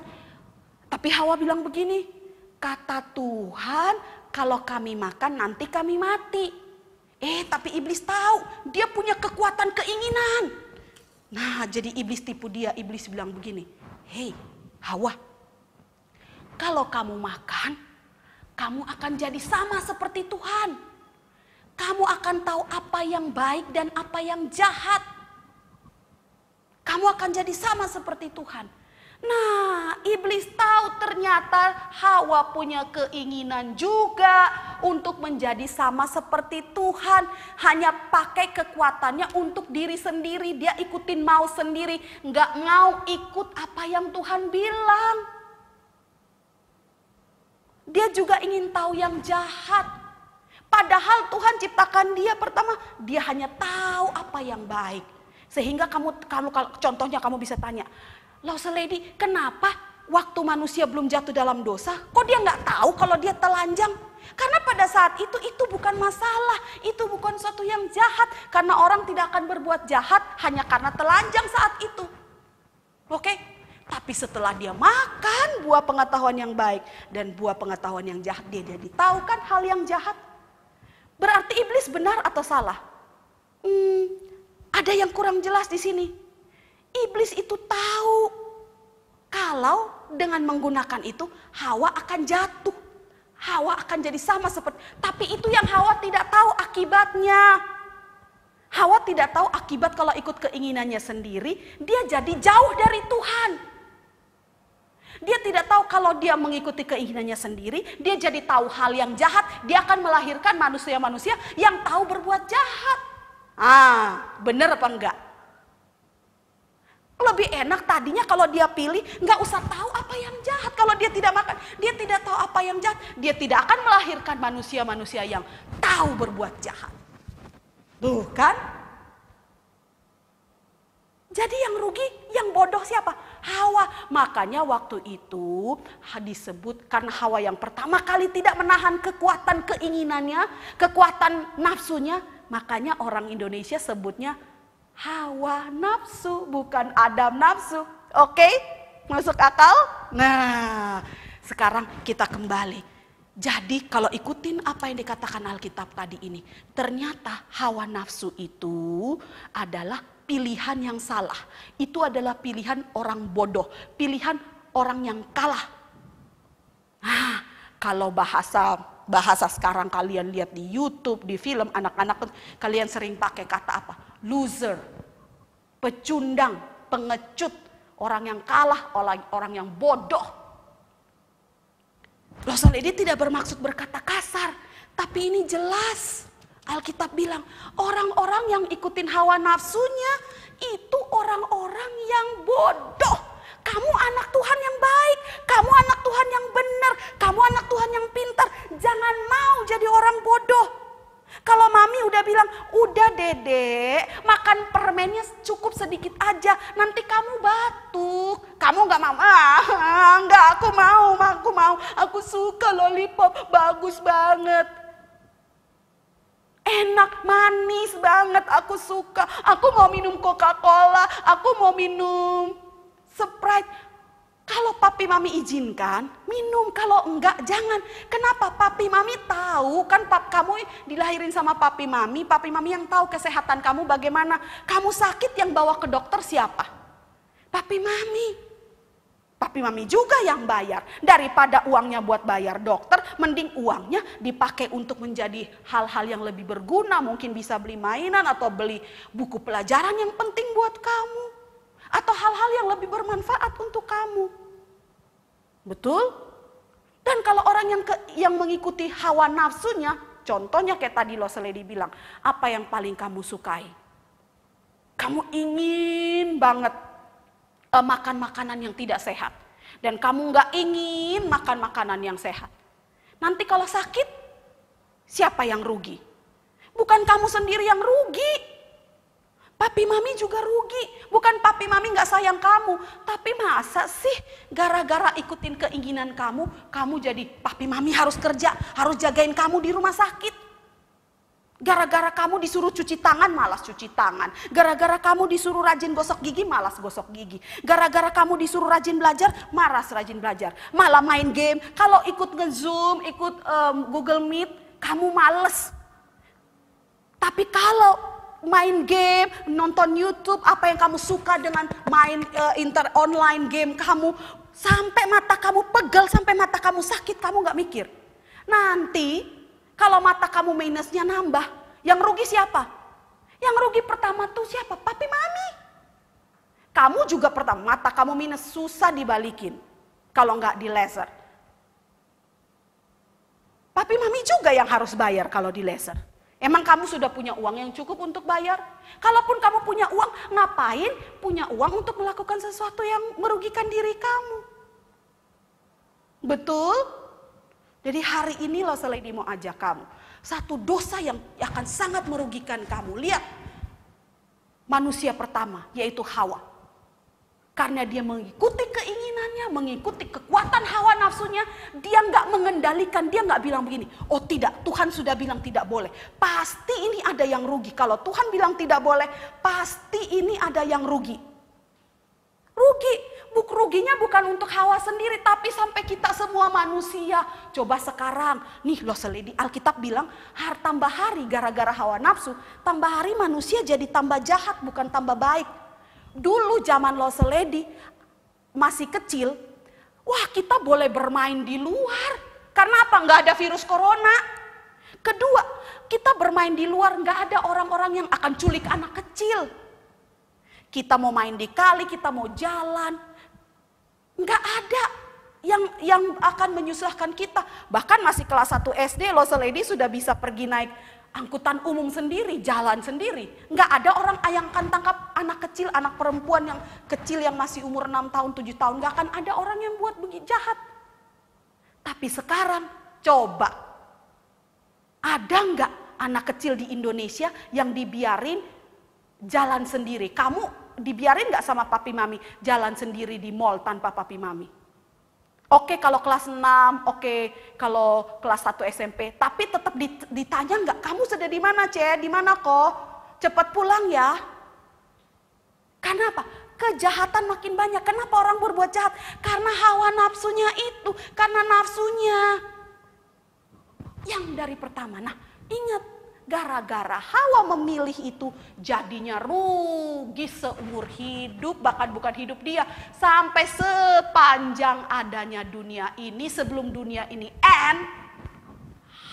Tapi Hawa bilang begini, kata Tuhan kalau kami makan nanti kami mati. Tapi iblis tahu, dia punya kekuatan keinginan. Nah jadi iblis tipu dia, iblis bilang begini, hei Hawa, kalau kamu makan, kamu akan jadi sama seperti Tuhan. Kamu akan tahu apa yang baik dan apa yang jahat. kamu akan jadi sama seperti Tuhan. Nah, iblis tahu ternyata Hawa punya keinginan juga untuk menjadi sama seperti Tuhan. Hanya pakai kekuatannya untuk diri sendiri. Dia ikutin mau sendiri, nggak mau ikut apa yang Tuhan bilang. Dia juga ingin tahu yang jahat. Padahal Tuhan ciptakan dia pertama, dia hanya tahu apa yang baik. Sehingga kamu contohnya kamu bisa tanya, Lost Lady, kenapa waktu manusia belum jatuh dalam dosa, kok dia nggak tahu kalau dia telanjang? Karena pada saat itu bukan masalah, itu bukan suatu yang jahat. Karena orang tidak akan berbuat jahat hanya karena telanjang saat itu. Oke? Tapi setelah dia makan buah pengetahuan yang baik dan buah pengetahuan yang jahat, dia jadi tahu kan hal yang jahat. Berarti iblis benar atau salah? Ada yang kurang jelas di sini. Iblis itu tahu kalau dengan menggunakan itu Hawa akan jatuh. Hawa akan jadi sama seperti, tapi itu yang Hawa tidak tahu akibatnya. Hawa tidak tahu akibat kalau ikut keinginannya sendiri, dia jadi jauh dari Tuhan. Dia tidak tahu kalau dia mengikuti keinginannya sendiri, dia jadi tahu hal yang jahat, dia akan melahirkan manusia-manusia yang tahu berbuat jahat. Benar apa enggak? Lebih enak tadinya kalau dia pilih nggak usah tahu apa yang jahat. Kalau dia tidak makan, dia tidak tahu apa yang jahat. Dia tidak akan melahirkan manusia-manusia yang tahu berbuat jahat. Bukan? Jadi yang rugi, yang bodoh siapa? Hawa. Makanya waktu itu disebut karena Hawa yang pertama kali tidak menahan kekuatan keinginannya, kekuatan nafsunya. Makanya orang Indonesia sebutnya Hawa nafsu, bukan Adam nafsu. Oke? Masuk akal? Nah, sekarang kita kembali. Jadi kalau ikutin apa yang dikatakan Alkitab tadi ini, ternyata hawa nafsu itu adalah pilihan yang salah. Itu adalah pilihan orang bodoh, pilihan orang yang kalah. Kalau bahasa sekarang kalian lihat di YouTube, di film, anak-anak kalian sering pakai kata apa? Loser, pecundang, pengecut, orang yang kalah, orang yang bodoh. Lost Lady tidak bermaksud berkata kasar, tapi ini jelas. Alkitab bilang orang-orang yang ikutin hawa nafsunya itu orang-orang yang bodoh. Kamu anak Tuhan yang baik, kamu anak Tuhan yang benar, kamu anak Tuhan yang pintar. Jangan mau jadi orang bodoh. Kalau mami udah bilang, udah dedek, makan permennya cukup sedikit aja, nanti kamu batuk. Kamu gak mau? Enggak, aku mau. Aku suka lollipop, bagus banget. Enak, manis banget, aku suka. Aku mau minum Coca-Cola, aku mau minum Sprite. Kalau papi mami izinkan, minum. Kalau enggak, jangan. Kenapa? Papi mami tahu, kan kamu dilahirin sama papi mami yang tahu kesehatan kamu bagaimana. Kamu sakit yang bawa ke dokter siapa? Papi mami. Papi mami juga yang bayar. Daripada uangnya buat bayar dokter, mending uangnya dipakai untuk menjadi hal-hal yang lebih berguna. Mungkin bisa beli mainan atau beli buku pelajaran yang penting buat kamu. Atau hal-hal yang lebih bermanfaat untuk kamu. Betul? Dan kalau orang yang mengikuti hawa nafsunya, contohnya kayak tadi Lost Lady bilang, apa yang paling kamu sukai? Kamu ingin banget makan makanan yang tidak sehat. Dan kamu gak ingin makan makanan yang sehat. Nanti kalau sakit, siapa yang rugi? Bukan kamu sendiri yang rugi. Papi mami juga rugi. Bukan papi mami gak sayang kamu. Tapi masa sih gara-gara ikutin keinginan kamu jadi papi mami harus kerja, harus jagain kamu di rumah sakit. Gara-gara kamu disuruh cuci tangan, malas cuci tangan. Gara-gara kamu disuruh rajin gosok gigi, malas gosok gigi. Gara-gara kamu disuruh rajin belajar, malas rajin belajar. Malah main game. Kalau ikut nge-Zoom, ikut Google Meet, kamu males. Tapi kalau main game, nonton YouTube, apa yang kamu suka dengan main online game kamu, sampai mata kamu pegel, sampai mata kamu sakit, kamu gak mikir. Nanti kalau mata kamu minusnya nambah, yang rugi siapa? Yang rugi pertama tuh siapa? Papi mami. kamu juga pertama, mata kamu minus, susah dibalikin kalau nggak di laser. Papi mami juga yang harus bayar kalau di laser. Emang kamu sudah punya uang yang cukup untuk bayar? Kalaupun kamu punya uang, ngapain punya uang untuk melakukan sesuatu yang merugikan diri kamu? Betul? Jadi hari ini Los Lady mau ajak kamu. Satu dosa yang akan sangat merugikan kamu. Lihat, manusia pertama yaitu Hawa. Karena dia mengikuti keinginannya, mengikuti kekuatan hawa nafsunya, dia nggak mengendalikan, dia nggak bilang begini, oh tidak, Tuhan sudah bilang tidak boleh. Pasti ini ada yang rugi. Kalau Tuhan bilang tidak boleh, pasti ini ada yang rugi. Ruginya bukan untuk Hawa sendiri, tapi sampai kita semua manusia. Coba sekarang, nih Los Lady, Alkitab bilang, tambah hari gara-gara hawa nafsu, tambah hari manusia jadi tambah jahat, bukan tambah baik. Dulu zaman Los Lady masih kecil, wah kita boleh bermain di luar. Karena apa? Nggak ada virus corona. Kedua, kita bermain di luar, nggak ada orang-orang yang akan culik anak kecil. Kita mau main di kali, kita mau jalan, nggak ada yang akan menyusahkan kita. Bahkan masih kelas 1 SD, Los Lady sudah bisa pergi naik angkutan umum sendiri, jalan sendiri. Nggak ada orang yang akan tangkap anak kecil, anak perempuan yang kecil yang masih umur 6 tahun, 7 tahun. Nggak akan ada orang yang buat begitu jahat. Tapi sekarang, coba. Ada nggak anak kecil di Indonesia yang dibiarin jalan sendiri? Kamu dibiarin nggak sama papi mami jalan sendiri di mall tanpa papi mami? Oke kalau kelas 6, oke kalau kelas 1 SMP, tapi tetap ditanya nggak, kamu sudah di mana Ce? Di mana kok? Cepat pulang ya. Karena apa? Kejahatan makin banyak. Kenapa orang berbuat jahat? Karena hawa nafsunya itu, karena nafsunya. Yang dari pertama, nah ingat, gara-gara Hawa memilih itu, jadinya rugi seumur hidup, bahkan bukan hidup dia, sampai sepanjang adanya dunia ini, sebelum dunia ini end,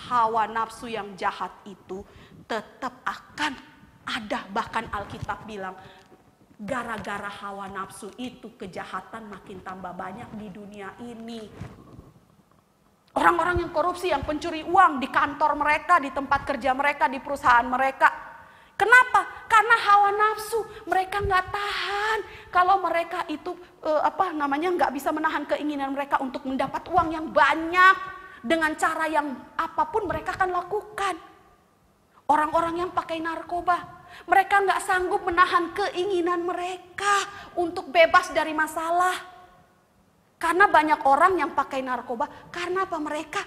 hawa nafsu yang jahat itu tetap akan ada. Bahkan Alkitab bilang, gara-gara hawa nafsu itu kejahatan makin tambah banyak di dunia ini. Orang-orang yang korupsi, yang pencuri uang di kantor mereka, di tempat kerja mereka, di perusahaan mereka. Kenapa? Karena hawa nafsu. Mereka nggak tahan kalau mereka itu nggak bisa menahan keinginan mereka untuk mendapat uang yang banyak dengan cara yang apapun mereka akan lakukan. Orang-orang yang pakai narkoba, mereka nggak sanggup menahan keinginan mereka untuk bebas dari masalah. Karena banyak orang yang pakai narkoba, karena apa? Mereka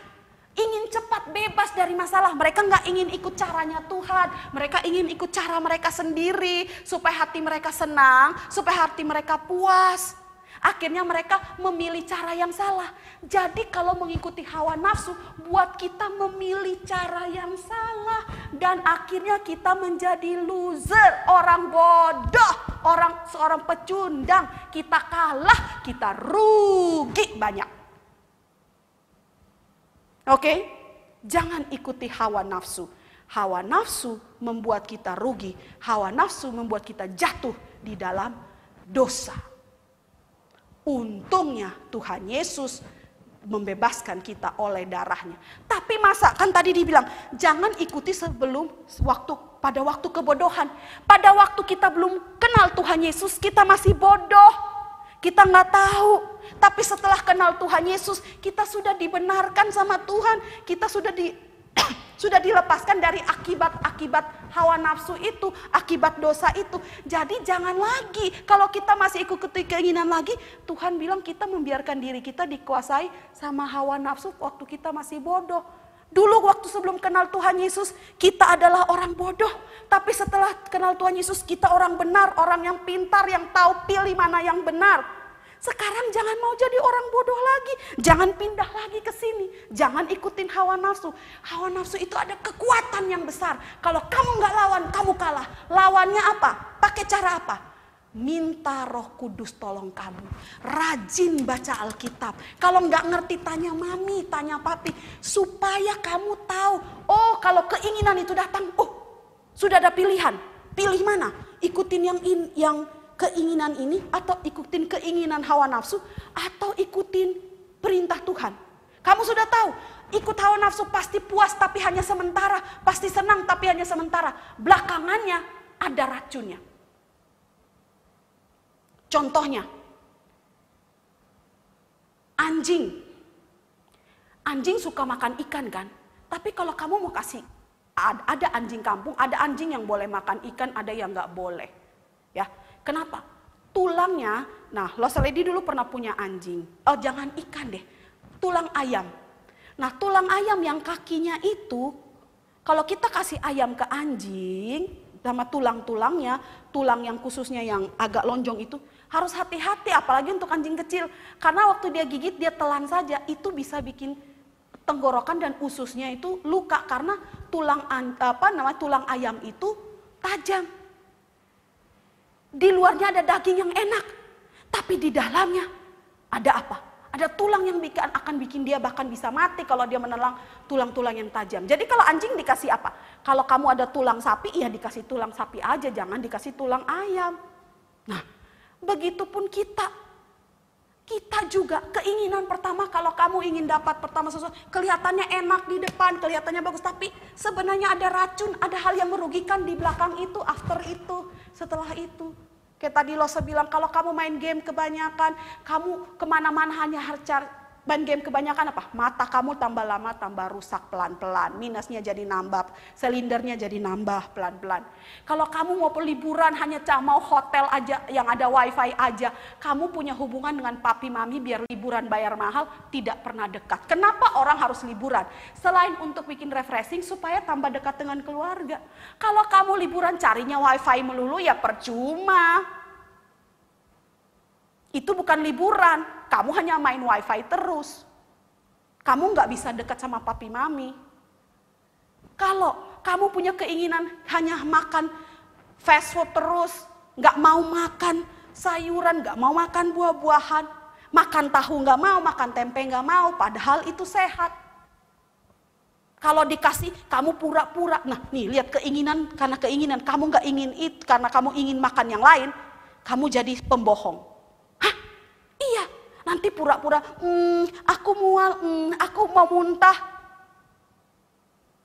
ingin cepat bebas dari masalah. Mereka nggak ingin ikut caranya Tuhan. Mereka ingin ikut cara mereka sendiri, supaya hati mereka senang, supaya hati mereka puas. Akhirnya mereka memilih cara yang salah. Jadi kalau mengikuti hawa nafsu, buat kita memilih cara yang salah. Dan akhirnya kita menjadi loser, orang bodoh, seorang pecundang. Kita kalah, kita rugi banyak. Oke? Jangan ikuti hawa nafsu. Hawa nafsu membuat kita rugi. Hawa nafsu membuat kita jatuh di dalam dosa. Untungnya Tuhan Yesus membebaskan kita oleh darahnya. Tapi masa kan tadi dibilang jangan ikuti pada waktu kebodohan. Pada waktu kita belum kenal Tuhan Yesus, kita masih bodoh. Kita nggak tahu. Tapi setelah kenal Tuhan Yesus, kita sudah dibenarkan sama Tuhan. Kita sudah dilepaskan dari akibat hawa nafsu itu, akibat dosa itu. Jadi jangan lagi, kalau kita masih ikut keinginan lagi, Tuhan bilang kita membiarkan diri kita dikuasai sama hawa nafsu waktu kita masih bodoh. Dulu waktu sebelum kenal Tuhan Yesus, kita adalah orang bodoh. Tapi setelah kenal Tuhan Yesus, kita orang benar, orang yang pintar, yang tahu pilih mana yang benar. Sekarang jangan mau jadi orang bodoh lagi. Jangan pindah lagi ke sini. Jangan ikutin hawa nafsu. Hawa nafsu itu ada kekuatan yang besar. Kalau kamu nggak lawan, kamu kalah. Lawannya apa? Pakai cara apa? Minta Roh Kudus tolong kamu. Rajin baca Alkitab. Kalau nggak ngerti tanya mami, tanya papi. Supaya kamu tahu. Oh kalau keinginan itu datang. Oh sudah ada pilihan. Pilih mana? Ikutin yang keinginan ini atau ikutin keinginan hawa nafsu atau ikutin perintah Tuhan. Kamu sudah tahu, ikut hawa nafsu pasti puas tapi hanya sementara, pasti senang tapi hanya sementara. Belakangannya ada racunnya. Contohnya, anjing. Anjing suka makan ikan kan? Tapi kalau kamu mau kasih, ada anjing kampung, ada anjing yang boleh makan ikan, ada yang nggak boleh. Ya, kenapa? Tulangnya, nah Lost Lady dulu pernah punya anjing. Oh jangan ikan deh, tulang ayam. Nah tulang ayam yang kakinya itu, kalau kita kasih ayam ke anjing, sama tulang-tulangnya, tulang yang khususnya yang agak lonjong itu, harus hati-hati apalagi untuk anjing kecil. Karena waktu dia gigit, dia telan saja, itu bisa bikin tenggorokan dan ususnya itu luka karena tulang ayam itu tajam. Di luarnya ada daging yang enak, tapi di dalamnya ada apa? Ada tulang yang akan bikin dia bahkan bisa mati kalau dia menelan tulang-tulang yang tajam. Jadi kalau anjing dikasih apa? Kalau kamu ada tulang sapi, ya dikasih tulang sapi aja, jangan dikasih tulang ayam. Nah, begitupun kita. Kita juga keinginan pertama kalau kamu ingin dapat pertama sesuatu, kelihatannya enak di depan, kelihatannya bagus, tapi sebenarnya ada racun, ada hal yang merugikan di belakang itu, after itu, setelah itu. Kayak tadi Losa bilang, kalau kamu main game kebanyakan, kamu kemana-mana hanya harus main game kebanyakan apa? Mata kamu tambah lama, tambah rusak pelan-pelan. Minusnya jadi nambah, silindernya jadi nambah pelan-pelan. Kalau kamu mau liburan hanya mau hotel aja yang ada wifi aja. Kamu punya hubungan dengan papi mami biar liburan bayar mahal, tidak pernah dekat. Kenapa orang harus liburan? Selain untuk bikin refreshing supaya tambah dekat dengan keluarga. Kalau kamu liburan carinya wifi melulu ya percuma. Itu bukan liburan, kamu hanya main wifi terus. Kamu nggak bisa dekat sama papi mami. Kalau kamu punya keinginan hanya makan fast food terus, nggak mau makan sayuran, nggak mau makan buah-buahan, makan tahu nggak mau, makan tempe nggak mau, padahal itu sehat. Kalau dikasih, kamu pura-pura. Nah nih lihat keinginan, karena keinginan kamu nggak ingin itu, karena kamu ingin makan yang lain, kamu jadi pembohong. Iya, nanti pura-pura, aku mual, aku mau muntah.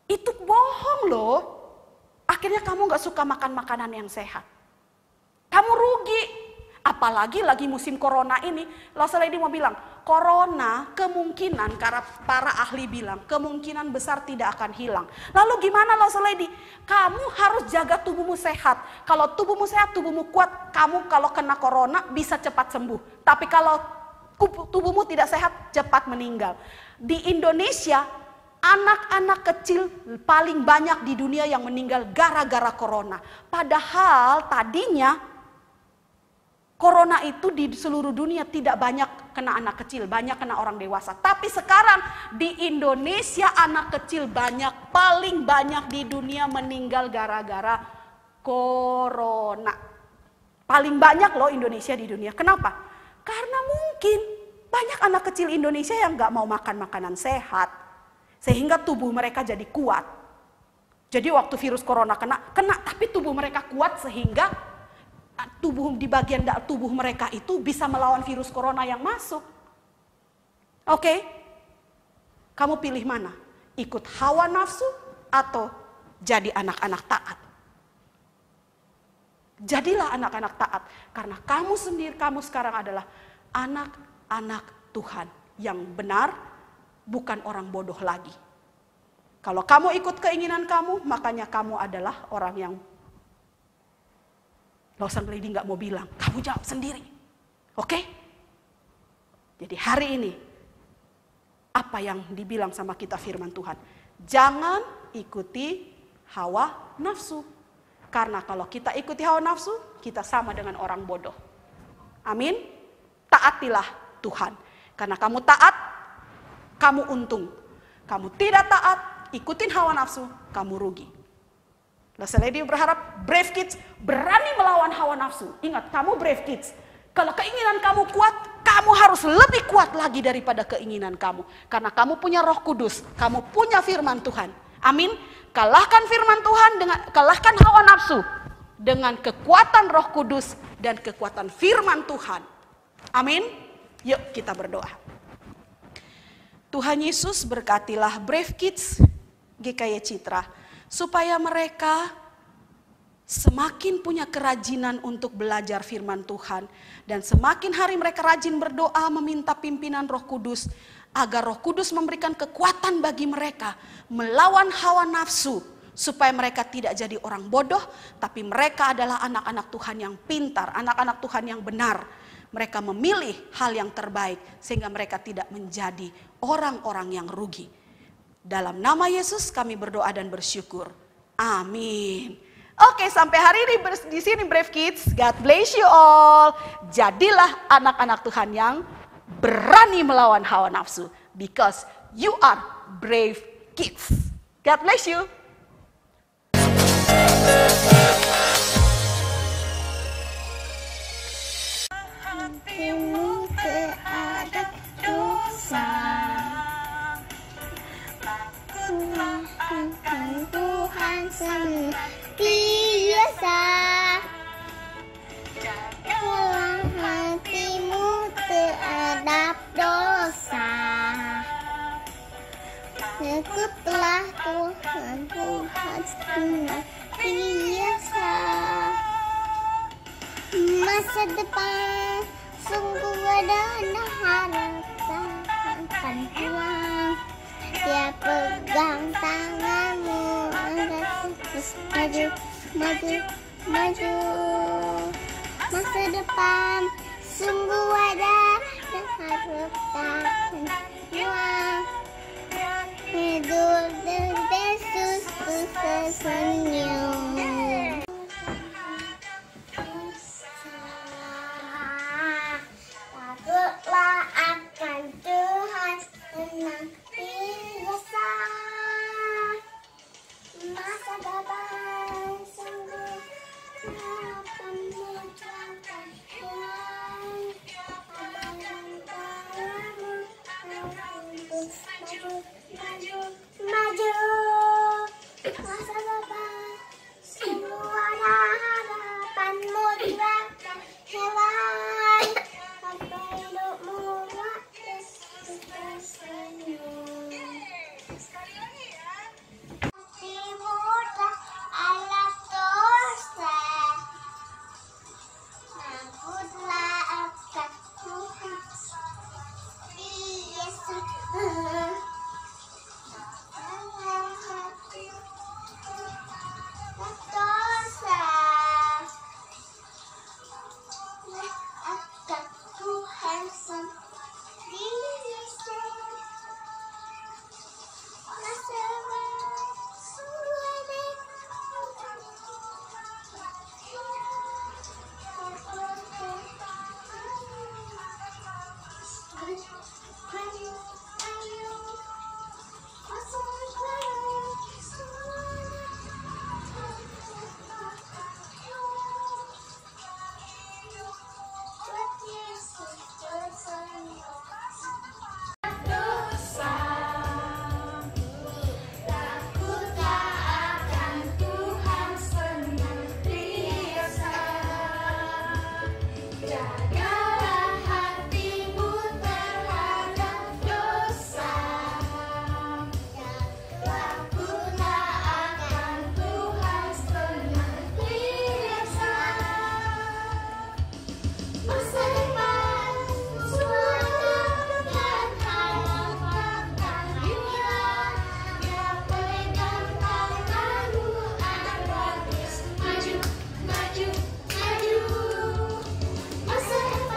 Itu bohong loh. Akhirnya kamu gak suka makan makanan yang sehat. Kamu rugi. Apalagi lagi musim corona ini. Lost Lady mau bilang, corona kemungkinan, karena para ahli bilang, kemungkinan besar tidak akan hilang. Lalu gimana Lost Lady? Kamu harus jaga tubuhmu sehat. Kalau tubuhmu sehat, tubuhmu kuat, kamu kalau kena corona bisa cepat sembuh. Tapi kalau tubuhmu tidak sehat, cepat meninggal. Di Indonesia, anak-anak kecil paling banyak di dunia yang meninggal gara-gara corona. Padahal tadinya corona itu di seluruh dunia tidak banyak kena anak kecil, banyak kena orang dewasa. Tapi sekarang di Indonesia anak kecil paling banyak di dunia meninggal gara-gara corona. Paling banyak loh Indonesia di dunia. Kenapa? Karena mungkin banyak anak kecil Indonesia yang gak mau makan makanan sehat. Sehingga tubuh mereka jadi kuat. Jadi waktu virus corona kena tapi tubuh mereka kuat sehingga tubuh di bagian tubuh mereka itu bisa melawan virus corona yang masuk. Oke? Kamu pilih mana? Ikut hawa nafsu atau jadi anak-anak taat? Jadilah anak-anak taat karena kamu sekarang adalah anak-anak Tuhan yang benar, bukan orang bodoh lagi. Kalau kamu ikut keinginan kamu, makanya kamu adalah orang yang Lost Lady nggak mau bilang, kamu jawab sendiri. Oke? Jadi hari ini, apa yang dibilang sama kita firman Tuhan? Jangan ikuti hawa nafsu. Karena kalau kita ikuti hawa nafsu, kita sama dengan orang bodoh. Amin? Taatilah Tuhan. Karena kamu taat, kamu untung. Kamu tidak taat, ikutin hawa nafsu, kamu rugi. Lost Lady berharap Brave Kids berani melawan hawa nafsu. Ingat, kamu Brave Kids. Kalau keinginan kamu kuat, kamu harus lebih kuat lagi daripada keinginan kamu. Karena kamu punya Roh Kudus, kamu punya firman Tuhan. Amin. Kalahkan firman Tuhan dengan kalahkan hawa nafsu. dengan kekuatan Roh Kudus dan kekuatan firman Tuhan. Amin. Yuk kita berdoa. Tuhan Yesus, berkatilah Brave Kids GKY Citra, supaya mereka semakin punya kerajinan untuk belajar firman Tuhan, dan semakin hari mereka rajin berdoa meminta pimpinan Roh Kudus, agar Roh Kudus memberikan kekuatan bagi mereka melawan hawa nafsu, supaya mereka tidak jadi orang bodoh, tapi mereka adalah anak-anak Tuhan yang pintar, anak-anak Tuhan yang benar. Mereka memilih hal yang terbaik sehingga mereka tidak menjadi orang-orang yang rugi. Dalam nama Yesus kami berdoa dan bersyukur. Amin. Oke, sampai hari ini di sini Brave Kids. God bless you all. Jadilah anak-anak Tuhan yang berani melawan hawa nafsu, because you are brave kids. God bless you. Hatimu terhadap dosa, takutlah akan Tuhan senantiasa. Jagalah hatimu terhadap dosa, takutlah Tuhan senantiasa. Masa depan sungguh ada harapan akan Tuhan. Dia pegang tanganmu, terus maju, maju, maju. Masa depan sungguh ada harapan Tuhan. Hidup dan Yesus tersenyum. Takutlah akan Tuhan senantiasa. Masa depan sungguh akan mengucapkan Tuhan. Pegang tanganmu, terus maju, maju, maju. Masa depan sungguh ada harapanmu, terangkan hewan. Sampai hidupmu tersenyum. Sekali lagi ya. Hatimu terhadap dosa, takutlah akan Tuhan Yesus. Dalam hatimu terhadap dosa, akan Tuhan senantiasa. Masa depan sungguh ada masa depan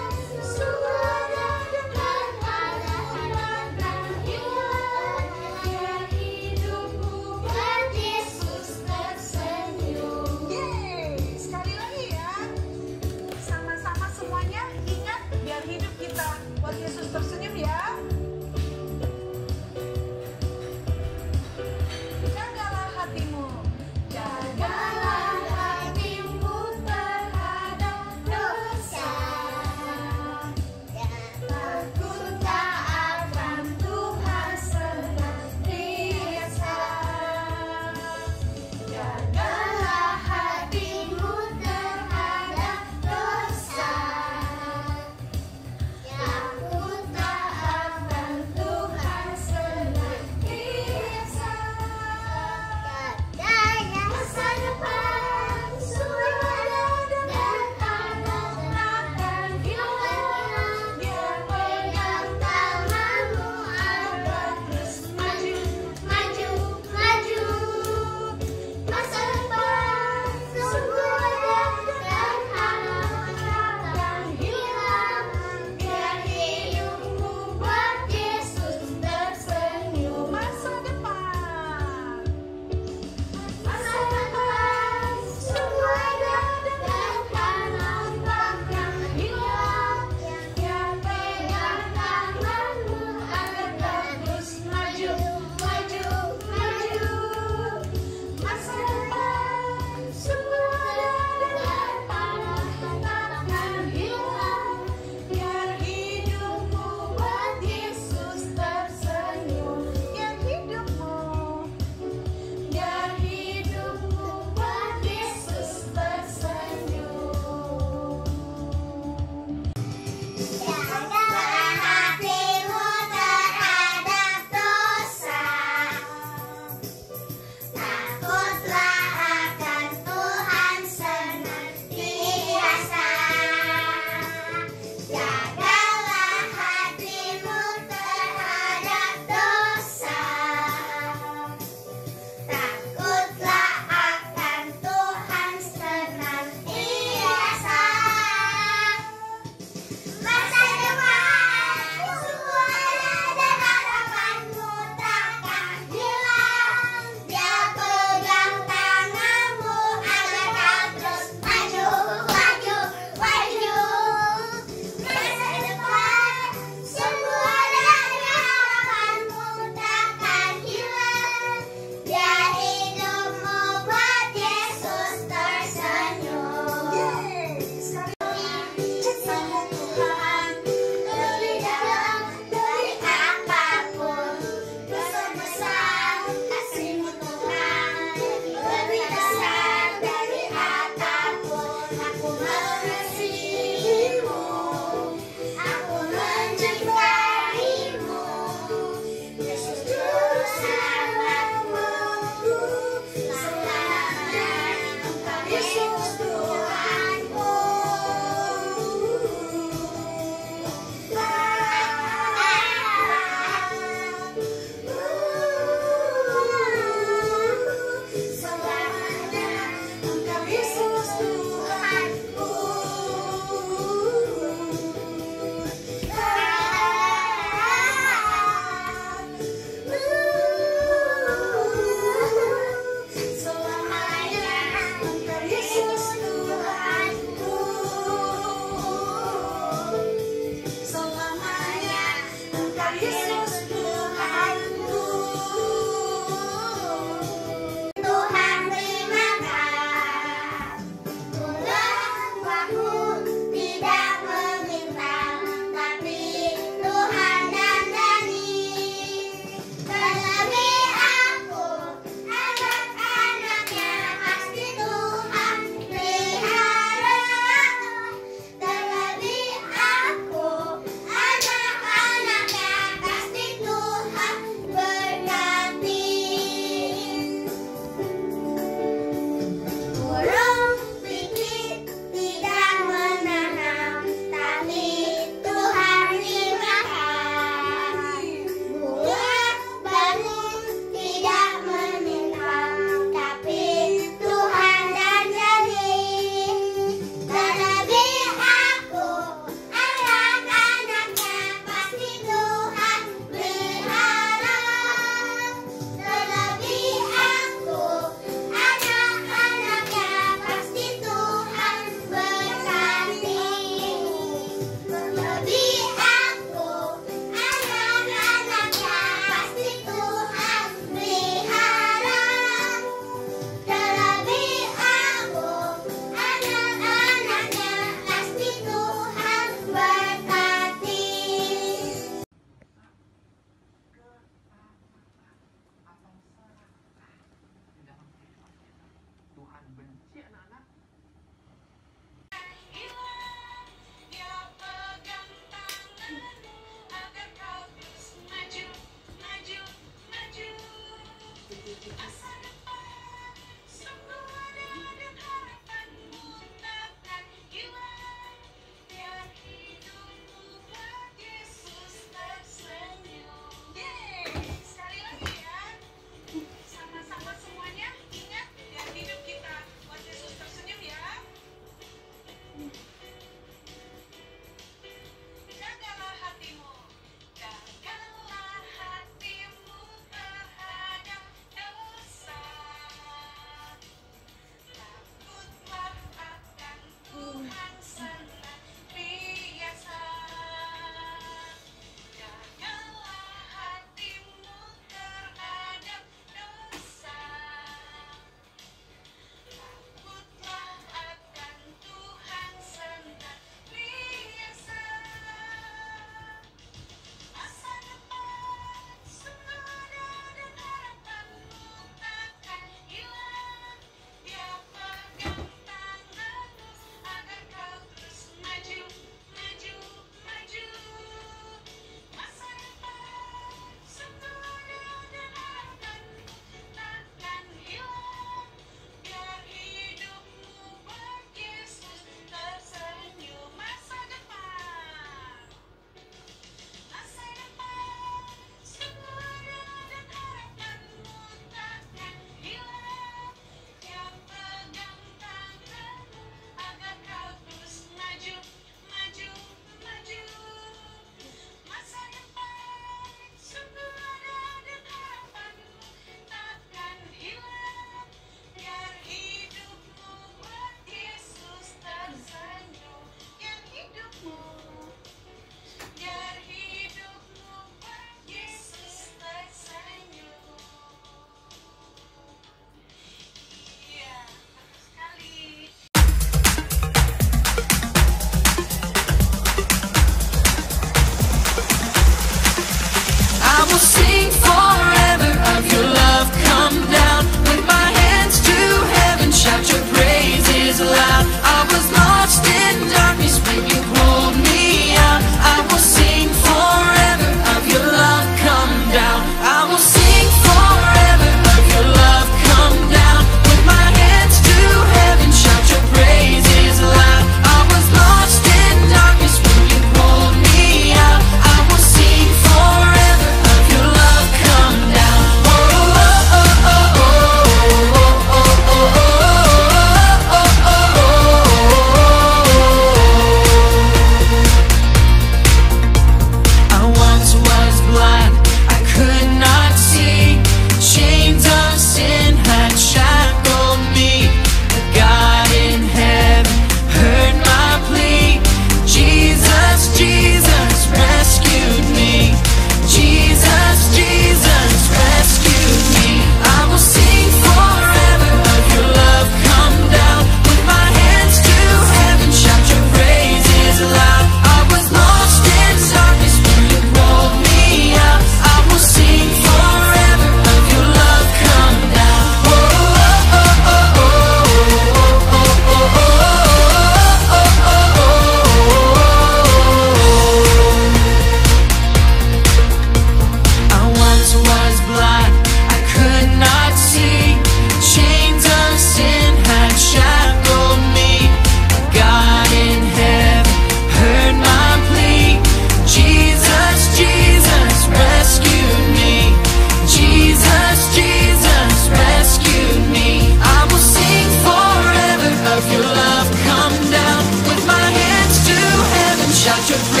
such a